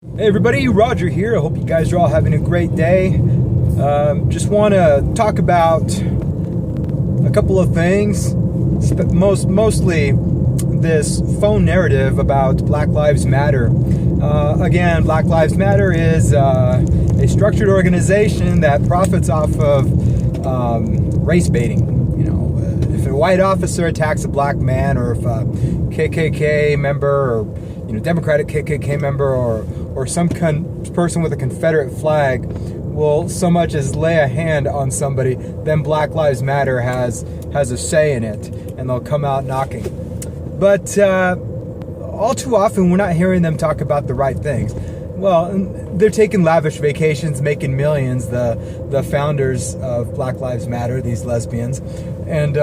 Hey everybody, Roger here. I hope you guys are all having a great day. Just want to talk about a couple of things, mostly this phone narrative about Black Lives Matter. Again, Black Lives Matter is a structured organization that profits off of race baiting. You know, if a white officer attacks a black man, or if a KKK member, or Democratic KKK member, or some person with a Confederate flag will so much as lay a hand on somebody, then Black Lives Matter has a say in it, and they'll come out knocking. But all too often, we're not hearing them talk about the right things. Well, they're taking lavish vacations, making millions, the founders of Black Lives Matter, these lesbians. And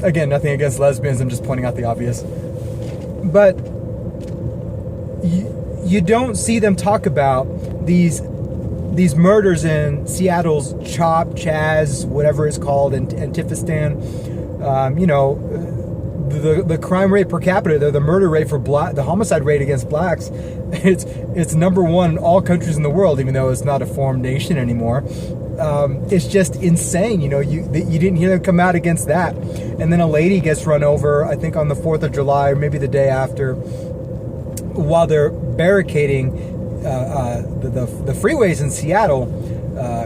again, nothing against lesbians, I'm just pointing out the obvious. But you don't see them talk about these murders in Seattle's CHOP, Chaz, whatever it's called, in Antifistan. The crime rate per capita, the murder rate for the homicide rate against blacks, it's number one in all countries in the world, even though it's not a formed nation anymore. It's just insane. You didn't hear them come out against that. And then a lady gets run over, I think on the 4th of July, or maybe the day after, while they're barricading the freeways in Seattle.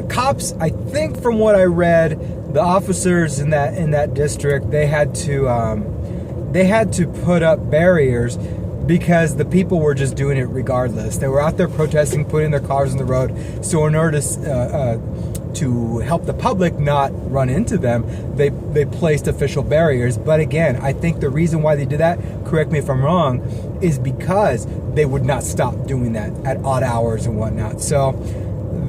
Cops, I think from what I read, the officers in that district, they had to put up barriers because the people were just doing it regardless. They were out there protesting, putting their cars on the road. So in order to help the public not run into them, they placed official barriers. But again, I think the reason why they did that, correct me if I'm wrong, is because they would not stop doing that at odd hours and whatnot. So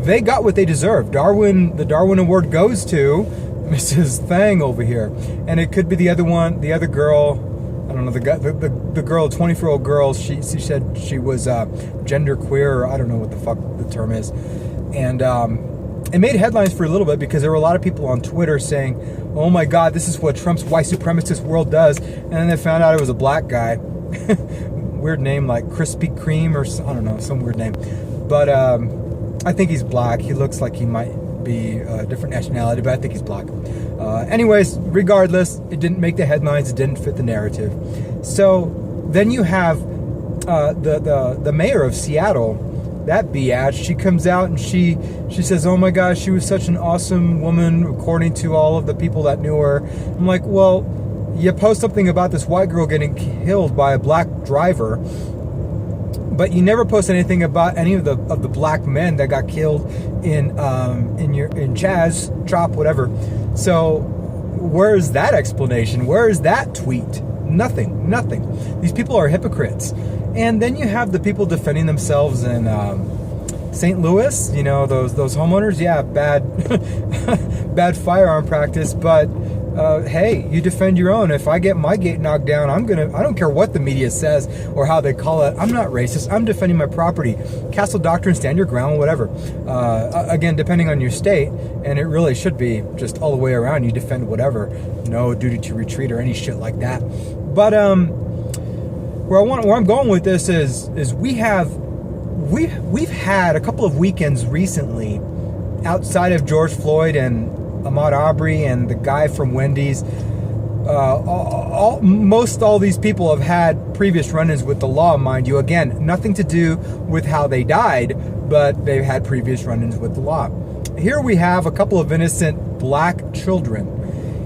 they got what they deserved. The Darwin Award goes to Mrs. Thang over here. And it could be the other girl, I don't know, the girl, 24-year-old girl, she said she was gender queer, or I don't know what the fuck the term is. And it made headlines for a little bit because there were a lot of people on Twitter saying, oh my God, this is what Trump's white supremacist world does. And then they found out it was a black guy. Weird name, like Krispy Kreme, or I don't know, some weird name. But I think he's black. He looks like he might be a different nationality, but I think he's black. Anyways, regardless, it didn't make the headlines. It didn't fit the narrative. So then you have the mayor of Seattle, that biatch. She comes out and she says, oh my gosh, she was such an awesome woman according to all of the people that knew her. I'm like, well, you post something about this white girl getting killed by a black driver, but you never post anything about any of the black men that got killed in Chaz, Chop, whatever. So where is that explanation? Where is that tweet? Nothing. These people are hypocrites. And then you have the people defending themselves in St. Louis. Those homeowners. Yeah, bad firearm practice, but. Hey, you defend your own. If I get my gate knocked down, I don't care what the media says or how they call it. I'm not racist. I'm defending my property. Castle doctrine, stand your ground, whatever. Again, depending on your state, and it really should be just all the way around. You defend whatever. No duty to retreat or any shit like that. But where I'm going with this is we've had a couple of weekends recently outside of George Floyd and Ahmaud Arbery and the guy from Wendy's. All these people have had previous run-ins with the law, mind you. Again, nothing to do with how they died, but they've had previous run-ins with the law. Here we have a couple of innocent black children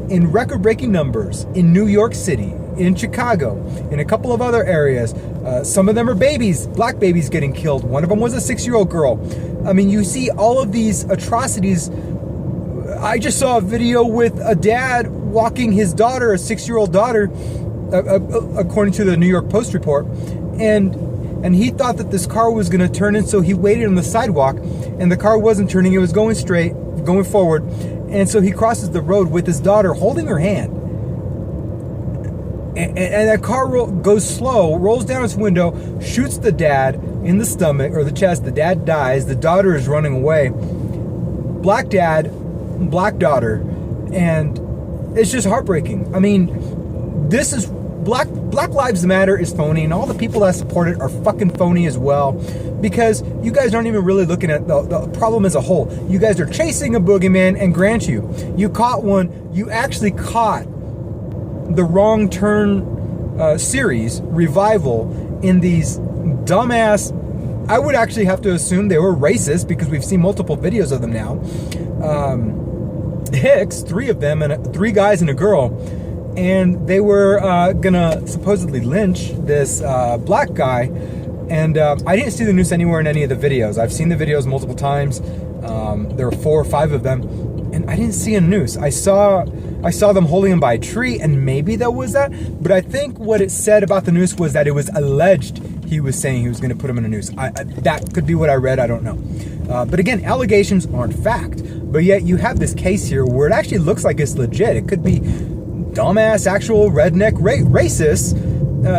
in record-breaking numbers in New York City, in Chicago, in a couple of other areas. Some of them are babies, black babies getting killed. One of them was a 6-year-old girl. I mean, you see all of these atrocities. I just saw a video with a dad walking his daughter, a 6-year-old daughter, according to the New York Post report, and he thought that this car was going to turn, and so he waited on the sidewalk, and the car wasn't turning. It was going straight, going forward, and so he crosses the road with his daughter holding her hand, and that car goes slow, rolls down its window, shoots the dad in the stomach or the chest. The dad dies. The daughter is running away. Black dad, black daughter, and it's just heartbreaking. I mean, this is black Black Lives Matter is phony, and all the people that support it are fucking phony as well, because you guys aren't even really looking at the problem as a whole. You guys are chasing a boogeyman, and grant you caught one. You actually caught the Wrong Turn series revival in these dumbass, I would actually have to assume they were racist, because we've seen multiple videos of them now. Hicks, 3 of them, and 3 guys and a girl, and they were gonna supposedly lynch this black guy, and I didn't see the noose anywhere in any of the videos. I've seen the videos multiple times. There were 4 or 5 of them, and I didn't see a noose. I saw them holding him by a tree, and maybe that was that, but I think what it said about the noose was that it was alleged he was saying he was going to put him in a noose. That could be what I read, I don't know. But again, allegations aren't fact, but yet you have this case here where it actually looks like it's legit. It could be dumbass, actual redneck racists.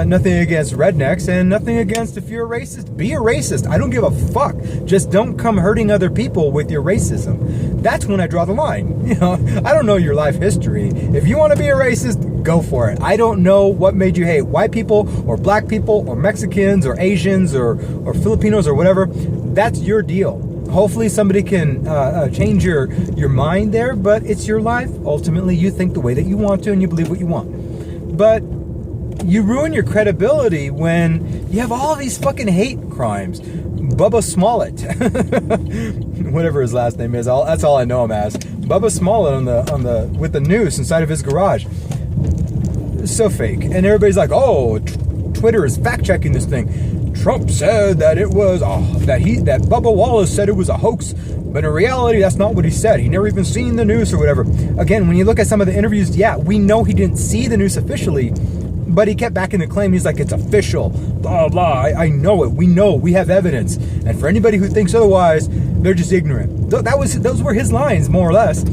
Nothing against rednecks, and nothing against, if you're a racist, be a racist. I don't give a fuck. Just don't come hurting other people with your racism. That's when I draw the line. You know, I don't know your life history. If you want to be a racist, go for it. I don't know what made you hate white people or black people or Mexicans or Asians or Filipinos or whatever. That's your deal. Hopefully somebody can change your mind there, but it's your life. Ultimately, you think the way that you want to, and you believe what you want. But you ruin your credibility when you have all these fucking hate crimes. Bubba Smollett, whatever his last name is, that's all I know him as. Bubba Smollett with the noose inside of his garage. So fake, and everybody's like, "Oh, Twitter is fact checking this thing." Trump said that it was that Bubba Wallace said it was a hoax, but in reality, that's not what he said. He never even seen the noose or whatever. Again, when you look at some of the interviews, yeah, we know he didn't see the noose officially. But he kept backing the claim. He's like, it's official, blah, blah. I know it. We know. We have evidence. And for anybody who thinks otherwise, they're just ignorant. Those were his lines, more or less.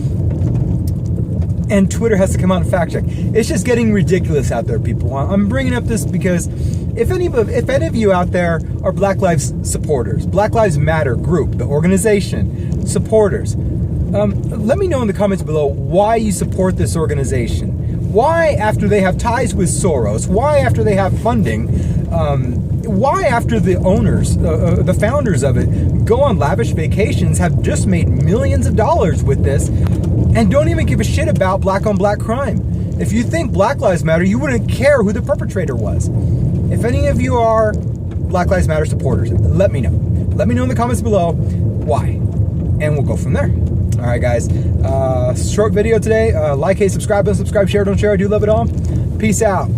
And Twitter has to come out and fact check. It's just getting ridiculous out there, people. I'm bringing up this because if any of you out there are Black Lives supporters, Black Lives Matter group, the organization, supporters, let me know in the comments below why you support this organization. Why, after they have ties with Soros, why after they have funding, why after the owners, the founders of it, go on lavish vacations, have just made millions of dollars with this, and don't even give a shit about black-on-black crime. If you think Black Lives Matter, you wouldn't care who the perpetrator was. If any of you are Black Lives Matter supporters, let me know. Let me know in the comments below why, and we'll go from there. All right, guys. Short video today. Like, hate, subscribe, don't subscribe, share, don't share. I do love it all. Peace out.